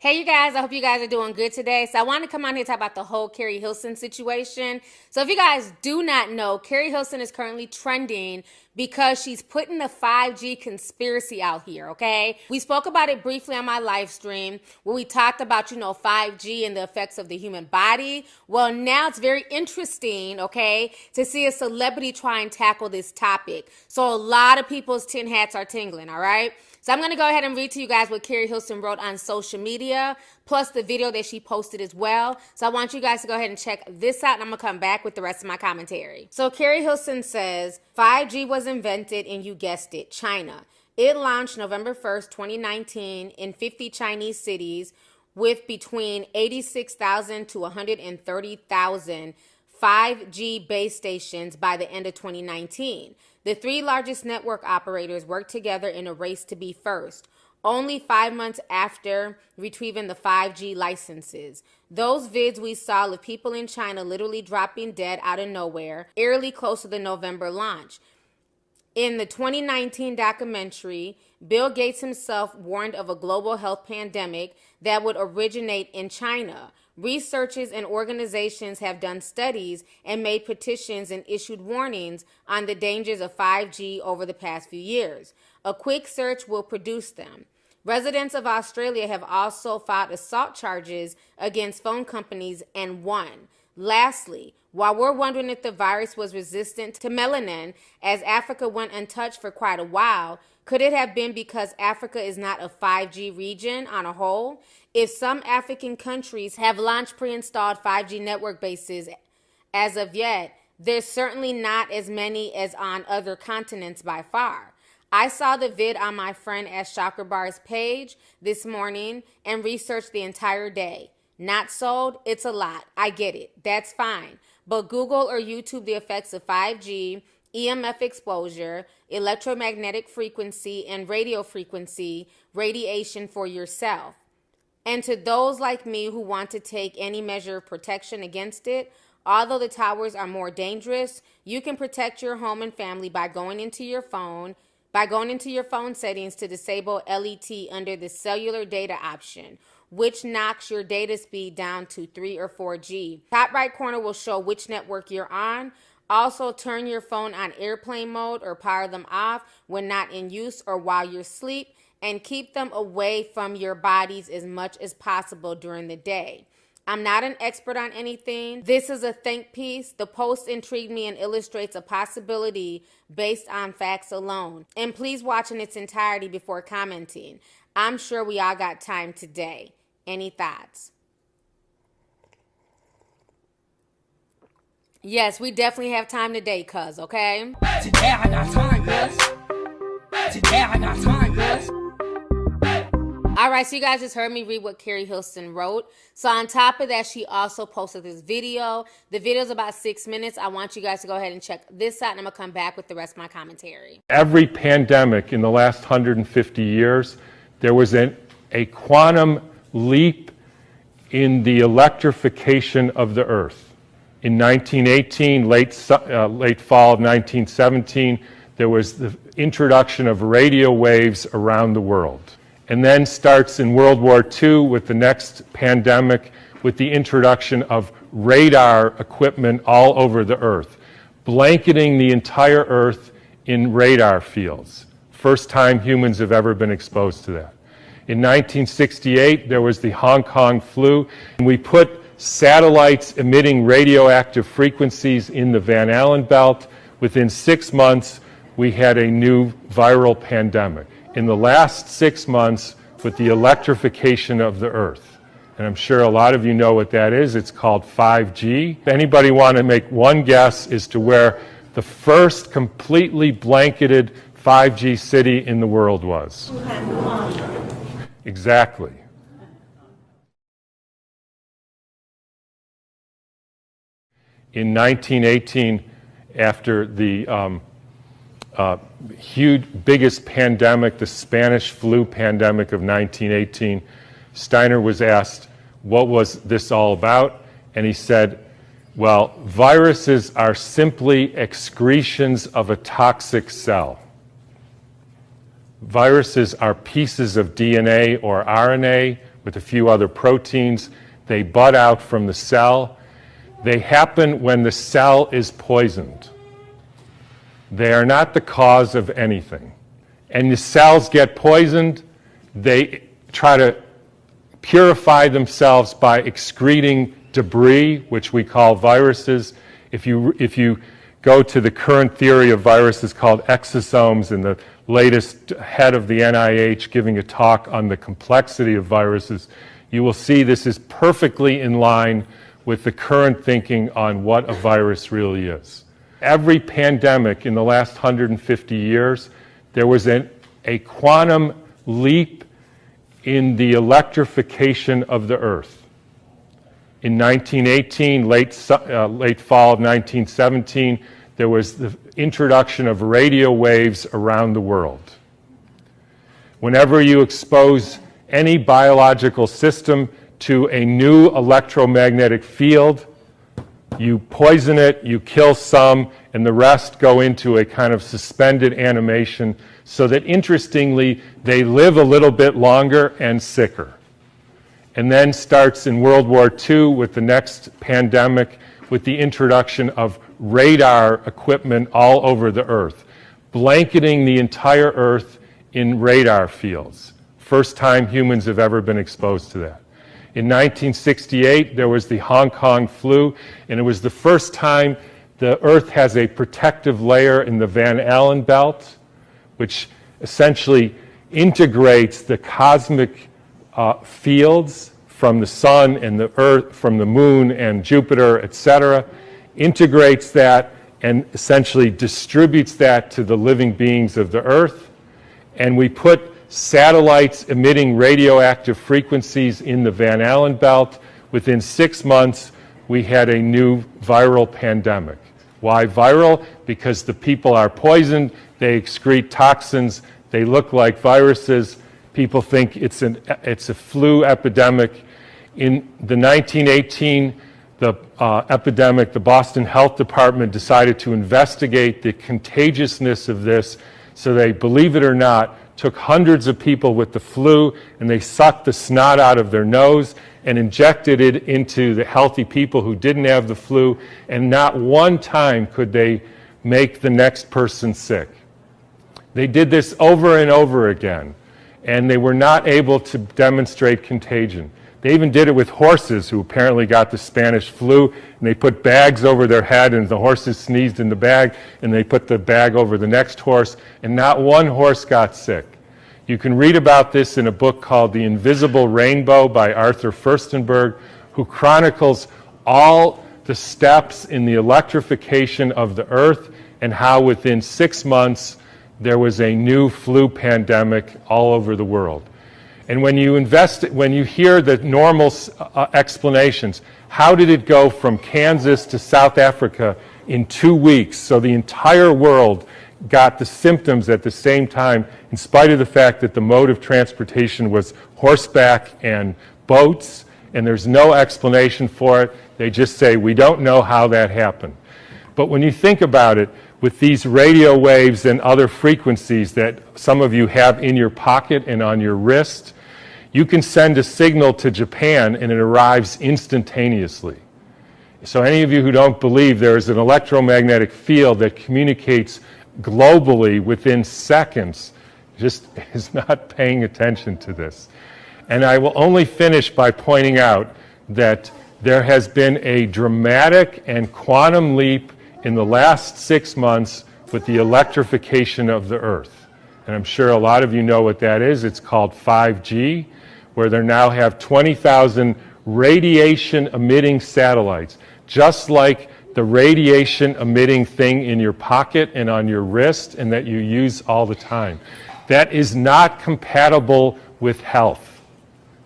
Hey, you guys, I hope you guys are doing good today. So I want to come on here and talk about the whole Keri Hilson situation. So if you guys do not know, Keri Hilson is currently trending because she's putting the 5G conspiracy out here, okay? We spoke about it briefly on my live stream where we talked about, 5G and the effects of the human body. Well, now it's very interesting, okay, to see a celebrity try and tackle this topic. So a lot of people's tin hats are tingling, all right? So I'm going to go ahead and read to you guys what Keri Hilson wrote on social media, plus the video that she posted as well. So I want you guys to go ahead and check this out, and I'm going to come back with the rest of my commentary. So Keri Hilson says, 5G was invented in, you guessed it, China. It launched November 1st, 2019 in 50 Chinese cities with between 86,000 to 130,000 5G base stations by the end of 2019. The three largest network operators worked together in a race to be first, only 5 months after retrieving the 5G licenses. Those vids we saw of people in China literally dropping dead out of nowhere, eerily close to the November launch. In the 2019 documentary, Bill Gates himself warned of a global health pandemic that would originate in China. Researchers and organizations have done studies and made petitions and issued warnings on the dangers of 5G over the past few years. A quick search will produce them. Residents of Australia have also filed assault charges against phone companies and won. Lastly, while we're wondering if the virus was resistant to melanin, as Africa went untouched for quite a while, could it have been because Africa is not a 5G region on a whole? If some African countries have launched pre-installed 5G network bases as of yet, there's certainly not as many as on other continents by far. I saw the vid on my friend @Chakrabar's page this morning and researched the entire day. Not sold? It's a lot. I get it. That's fine. But Google or YouTube the effects of 5G, EMF exposure, electromagnetic frequency, and radio frequency radiation for yourself. And to those like me who want to take any measure of protection against it, although the towers are more dangerous, you can protect your home and family by going into your phone settings to disable LET under the cellular data option, which knocks your data speed down to 3 or 4G. Top right corner will show which network you're on. Also, turn your phone on airplane mode or power them off when not in use or while you're asleep, and keep them away from your bodies as much as possible during the day. I'm not an expert on anything. This is a think piece. The post intrigued me and illustrates a possibility based on facts alone. And please watch in its entirety before commenting. I'm sure we all got time today. Any thoughts? Yes, we definitely have time today, cuz, okay? Today I got time, cuz. Today I got time, cuz. All right, so you guys just heard me read what Keri Hilson wrote. So on top of that, she also posted this video. The video is about 6 minutes. I want you guys to go ahead and check this out, and I'm going to come back with the rest of my commentary. Every pandemic in the last 150 years, there was a quantum leap in the electrification of the Earth. In 1918, late fall of 1917, there was the introduction of radio waves around the world. And then starts in World War II with the next pandemic with the introduction of radar equipment all over the Earth, blanketing the entire Earth in radar fields. First time humans have ever been exposed to that. In 1968, there was the Hong Kong flu, and we put satellites emitting radioactive frequencies in the Van Allen belt. Within 6 months, we had a new viral pandemic. In the last 6 months, with the electrification of the Earth. And I'm sure a lot of you know what that is. It's called 5G. If anybody want to make one guess as to where the first completely blanketed 5G city in the world was? Exactly. In 1918, after the biggest pandemic, the Spanish flu pandemic of 1918, Steiner was asked, what was this all about? And he said, well, viruses are simply excretions of a toxic cell. Viruses are pieces of DNA or RNA with a few other proteins. They bud out from the cell. They happen when the cell is poisoned. They are not the cause of anything. And the cells get poisoned. They try to purify themselves by excreting debris, which we call viruses. If you go to the current theory of viruses called exosomes, and the latest head of the NIH giving a talk on the complexity of viruses, you will see this is perfectly in line with the current thinking on what a virus really is. Every pandemic in the last 150 years, there was a quantum leap in the electrification of the Earth. In 1918, late fall of 1917, there was the introduction of radio waves around the world. Whenever you expose any biological system to a new electromagnetic field, you poison it, you kill some, and the rest go into a kind of suspended animation so that, interestingly, they live a little bit longer and sicker. And then starts in World War II with the next pandemic with the introduction of radar equipment all over the Earth, blanketing the entire Earth in radar fields. First time humans have ever been exposed to that. In 1968, there was the Hong Kong flu, and it was the first time the Earth has a protective layer in the Van Allen belt, which essentially integrates the cosmic fields from the sun and the Earth, from the moon and Jupiter, etc., integrates that and essentially distributes that to the living beings of the Earth. And we put satellites emitting radioactive frequencies in the Van Allen belt. Within 6 months, we had a new viral pandemic. Why viral? Because the people are poisoned, they excrete toxins, they look like viruses. People think it's a flu epidemic. In the 1918 epidemic, the Boston Health Department decided to investigate the contagiousness of this. So they, believe it or not, took hundreds of people with the flu and they sucked the snot out of their nose and injected it into the healthy people who didn't have the flu, and not one time could they make the next person sick. They did this over and over again, and they were not able to demonstrate contagion. They even did it with horses who apparently got the Spanish flu, and they put bags over their head, and the horses sneezed in the bag, and they put the bag over the next horse, and not one horse got sick. You can read about this in a book called The Invisible Rainbow by Arthur Furstenberg, who chronicles all the steps in the electrification of the Earth and how within 6 months there was a new flu pandemic all over the world. And when you hear the normal explanations, how did it go from Kansas to South Africa in 2 weeks? So the entire world got the symptoms at the same time, in spite of the fact that the mode of transportation was horseback and boats, and there's no explanation for it. They just say, we don't know how that happened. But when you think about it, with these radio waves and other frequencies that some of you have in your pocket and on your wrist, you can send a signal to Japan and it arrives instantaneously. So any of you who don't believe there is an electromagnetic field that communicates globally within seconds just is not paying attention to this. And I will only finish by pointing out that there has been a dramatic and quantum leap in the last 6 months with the electrification of the Earth. And I'm sure a lot of you know what that is. It's called 5G, where they now have 20,000 radiation-emitting satellites, just like the radiation-emitting thing in your pocket and on your wrist and that you use all the time. That is not compatible with health.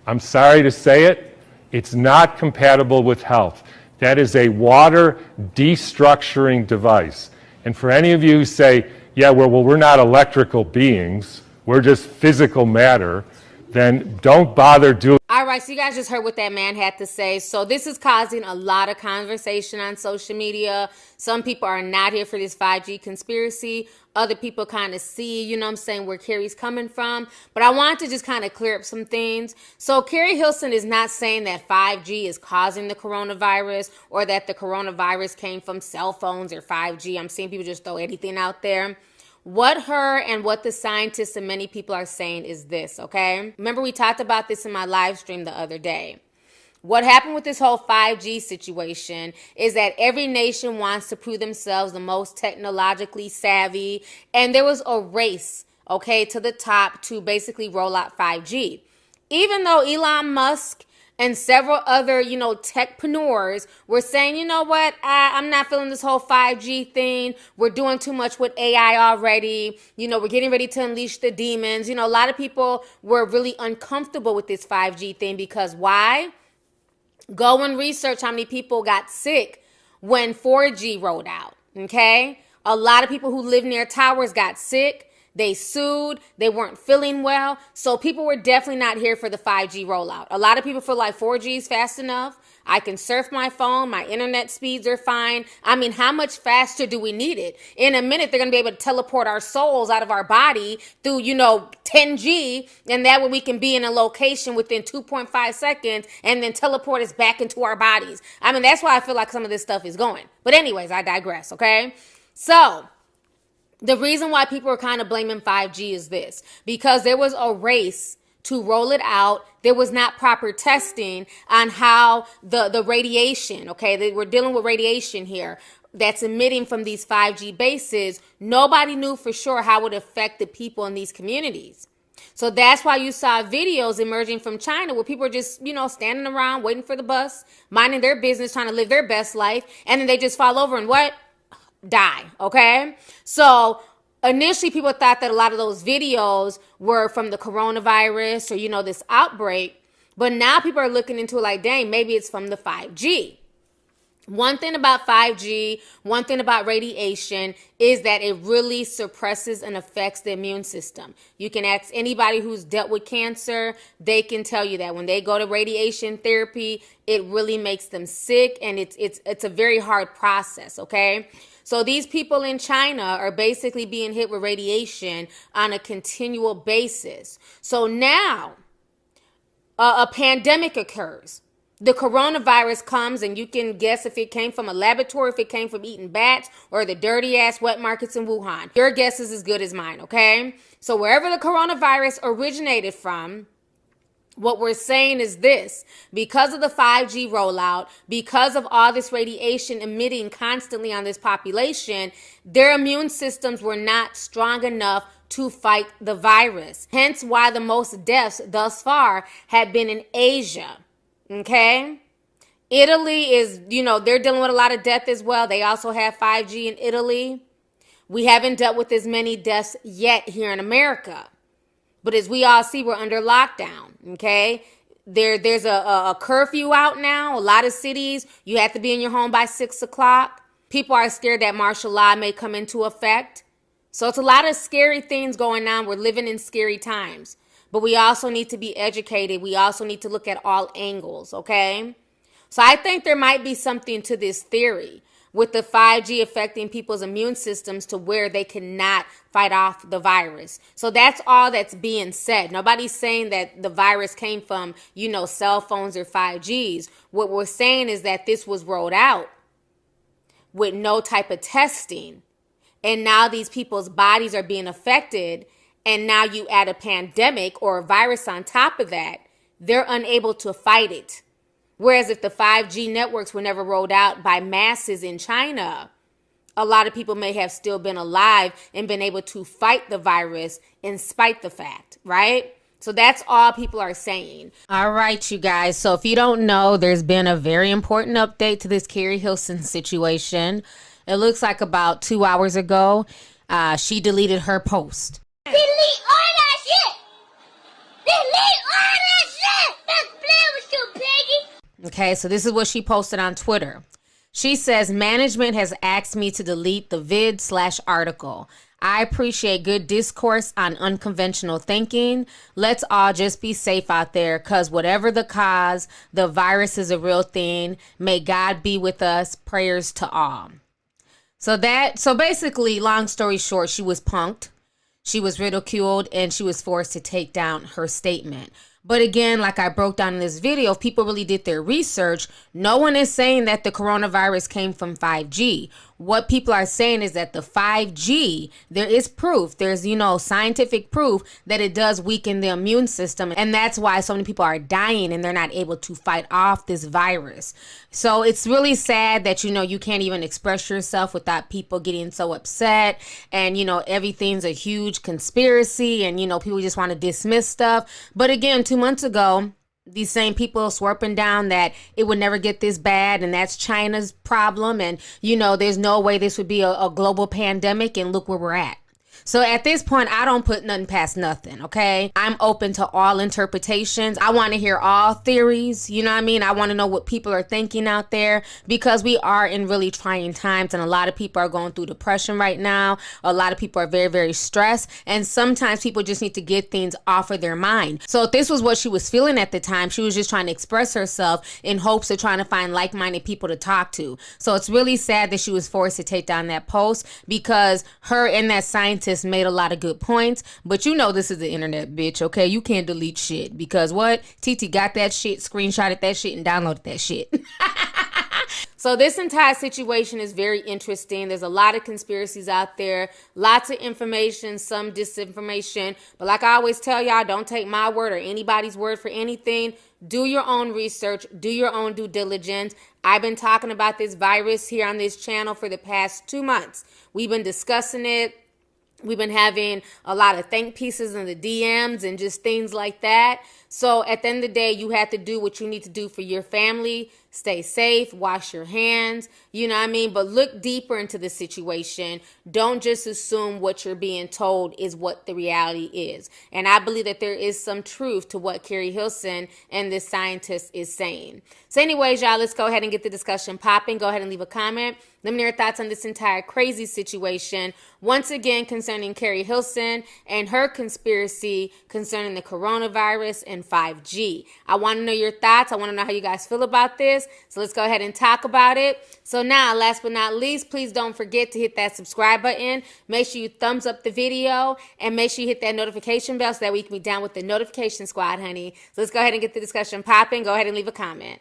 I'm sorry to say it, it's not compatible with health. That is a water destructuring device. And for any of you who say, yeah, well, we're not electrical beings, we're just physical matter, then don't bother doing. All right. right, so you guys just heard what that man had to say. So this is causing a lot of conversation on social media. Some people are not here for this 5G conspiracy. Other people kind of see, you know what I'm saying, where Keri's coming from. But I want to just kind of clear up some things. So Keri Hilson is not saying that 5G is causing the coronavirus or that the coronavirus came from cell phones or 5G. I'm seeing people just throw anything out there. What her and what the scientists and many people are saying is this, okay? Remember, we talked about this in my live stream the other day. What happened with this whole 5G situation is that every nation wants to prove themselves the most technologically savvy. And there was a race, okay, to the top to basically roll out 5G. Even though Elon Musk and several other, techpreneurs were saying, you know what, I'm not feeling this whole 5G thing. We're doing too much with AI already. We're getting ready to unleash the demons. A lot of people were really uncomfortable with this 5G thing because why? Go and research how many people got sick when 4G rolled out, okay? A lot of people who live near towers got sick. They sued. They weren't feeling well. So people were definitely not here for the 5G rollout. A lot of people feel like 4G is fast enough. I can surf my phone. My internet speeds are fine. I mean, how much faster do we need it? In a minute, they're going to be able to teleport our souls out of our body through, 10G. And that way we can be in a location within 2.5 seconds and then teleport us back into our bodies. I mean, that's why I feel like some of this stuff is going. But anyways, I digress, okay? So the reason why people are kind of blaming 5G is this, because there was a race to roll it out. There was not proper testing on how the radiation, okay, we're dealing with radiation here that's emitting from these 5G bases. Nobody knew for sure how it would affect the people in these communities. So that's why you saw videos emerging from China where people are just, standing around waiting for the bus, minding their business, trying to live their best life. And then they just fall over and what? Die, okay? So initially people thought that a lot of those videos were from the coronavirus or, this outbreak. But now people are looking into it like, dang, maybe it's from the 5G. One thing about 5G, one thing about radiation is that it really suppresses and affects the immune system. You can ask anybody who's dealt with cancer. They can tell you that when they go to radiation therapy, it really makes them sick, and it's a very hard process, okay? So these people in China are basically being hit with radiation on a continual basis. So now a pandemic occurs. The coronavirus comes, and you can guess if it came from a laboratory, if it came from eating bats or the dirty ass wet markets in Wuhan. Your guess is as good as mine, okay? So wherever the coronavirus originated from, what we're saying is this: because of the 5G rollout, because of all this radiation emitting constantly on this population, their immune systems were not strong enough to fight the virus. Hence why the most deaths thus far have been in Asia. Okay? Italy is, they're dealing with a lot of death as well. They also have 5G in Italy. We haven't dealt with as many deaths yet here in America. But as we all see, we're under lockdown, okay? There's a curfew out now. A lot of cities, you have to be in your home by 6 o'clock. People are scared that martial law may come into effect. So it's a lot of scary things going on. We're living in scary times. But we also need to be educated. We also need to look at all angles, okay? So I think there might be something to this theory with the 5G affecting people's immune systems to where they cannot fight off the virus. So that's all that's being said. Nobody's saying that the virus came from, cell phones or 5Gs. What we're saying is that this was rolled out with no type of testing. And now these people's bodies are being affected. And now you add a pandemic or a virus on top of that, they're unable to fight it. Whereas if the 5G networks were never rolled out by masses in China, a lot of people may have still been alive and been able to fight the virus in spite the fact, right? So that's all people are saying. All right, you guys. So if you don't know, there's been a very important update to this Keri Hilson situation. It looks like about 2 hours ago, she deleted her post. Delete all that shit! Delete all that shit! That's playing with you, piggy! Okay, so this is what she posted on Twitter. She says, management has asked me to delete the vid/article. I appreciate good discourse on unconventional thinking. Let's all just be safe out there, because whatever the cause, the virus is a real thing. May God be with us. Prayers to all. So basically, long story short, she was punked. She was ridiculed, and she was forced to take down her statement. But again, like I broke down in this video, if people really did their research, no one is saying that the coronavirus came from 5G. What people are saying is that the 5G, there is proof, there's, scientific proof that it does weaken the immune system. And that's why so many people are dying and they're not able to fight off this virus. So it's really sad that, you can't even express yourself without people getting so upset. And, everything's a huge conspiracy and, people just want to dismiss stuff. But again, 2 months ago, these same people swerping down that it would never get this bad and that's China's problem. And, there's no way this would be a global pandemic, and look where we're at. So at this point, I don't put nothing past nothing, okay? I'm open to all interpretations. I want to hear all theories, you know what I mean? I want to know what people are thinking out there, because we are in really trying times, and a lot of people are going through depression right now. A lot of people are very, very stressed, and sometimes people just need to get things off of their mind. So if this was what she was feeling at the time, she was just trying to express herself in hopes of trying to find like-minded people to talk to. So it's really sad that she was forced to take down that post, because her and that scientist made a lot of good points. But this is the internet, bitch, okay? You can't delete shit, because what? TT got that shit, screenshotted that shit, and downloaded that shit. So this entire situation is very interesting. There's a lot of conspiracies out there, lots of information, some disinformation. But like I always tell y'all, don't take my word or anybody's word for anything. Do your own research. Do your own due diligence. I've been talking about this virus here on this channel for the past 2 months. We've been discussing it. We've been having a lot of thank pieces in the DMs and just things like that. So at the end of the day, you have to do what you need to do for your family. Stay safe, wash your hands, you know what I mean? But look deeper into the situation. Don't just assume what you're being told is what the reality is. And I believe that there is some truth to what Keri Hilson and this scientist is saying. So anyways, y'all, let's go ahead and get the discussion popping. Go ahead and leave a comment. Let me know your thoughts on this entire crazy situation. Once again, concerning Keri Hilson and her conspiracy concerning the coronavirus and 5G. I want to know your thoughts. I want to know how you guys feel about this. So let's go ahead and talk about it. So now, last but not least, please don't forget to hit that subscribe button. Make sure you thumbs up the video and make sure you hit that notification bell so that we can be down with the notification squad, honey. So let's go ahead and get the discussion popping. Go ahead and leave a comment.